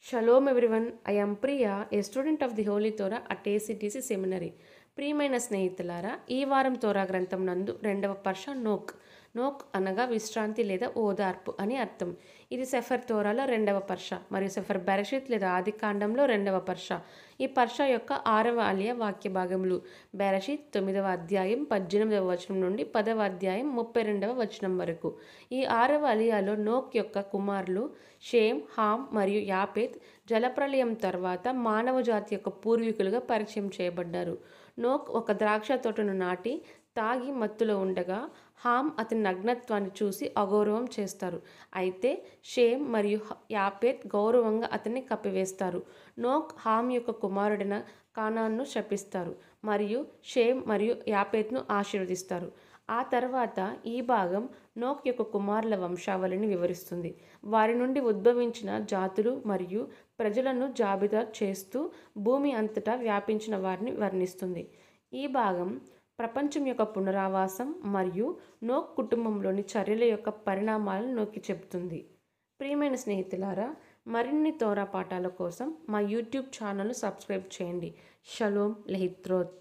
Shalom everyone, I am Priya, a student of the Holy Torah at ACTC Seminary. ప్రియమైన స్నేహితులారా, ఈ వారం తోరా గ్రంథం నందు రెండవ పర్ష నోక్ అనగా విశ్రాంతి లేదా ఓదార్పు అని అర్థం. ఇది సెఫర్ తోరాలో రెండవ పర్ష మరియు సెఫర్ బెరషిత్ లేదా ఆది కాండంలో రెండవ పర్ష. ఈ పర్ష యొక్క 6వ అలియ వాక్య భాగములు. బెరషిత్ 9వ అధ్యాయం 18వ వచనం నుండి 10వ అధ్యాయం 32వ వచనం వరకు. ఈ 6వ అలియాలో నోక్ యొక్క కుమారులు షేమ్, హామ్ మరియు యాపేత్ జలప్రలయం తర్వాత మానవ జాతి యొక్క పూర్వీకులుగా పరిచయం చేయబడ్డారు. నోక్ ఒక ద్రాక్ష తోటను నాటి తాగి మత్తులో ఉండగా హామ్ అతని నగ్నత్వాన్ని చూసి అగౌరవం చేస్తారు. అయితే షేమ్ మరియు యాపేత్ గౌరవంగా అతన్ని కప్పివేస్తారు. నోక్ హామ్ యొక్క కుమారుడైన కానాన్ను శపిస్తారు మరియు షేమ్ మరియు యాపేత్ను ఆశీర్వదిస్తారు. ఆ తర్వాత ఈ భాగం నోక్ యొక్క కుమారుల వంశావళిని వివరిస్తుంది. వారి నుండి ఉద్భవించిన జాతులు మరియు ప్రజలను జాబితా చేస్తూ భూమి అంతటా వ్యాపించిన వారిని వర్ణిస్తుంది. ఈ భాగం ప్రపంచం యొక్క పునరావాసం మరియు నోక్ కుటుంబంలోని చర్యల యొక్క పరిణామాలను నొక్కి చెబుతుంది. ప్రియమైన స్నేహితులారా, మరిన్ని తోరా పాఠాల కోసం మా యూట్యూబ్ ఛానల్ను సబ్స్క్రైబ్ చేయండి. షలోమ్ లెహిత్రోత్.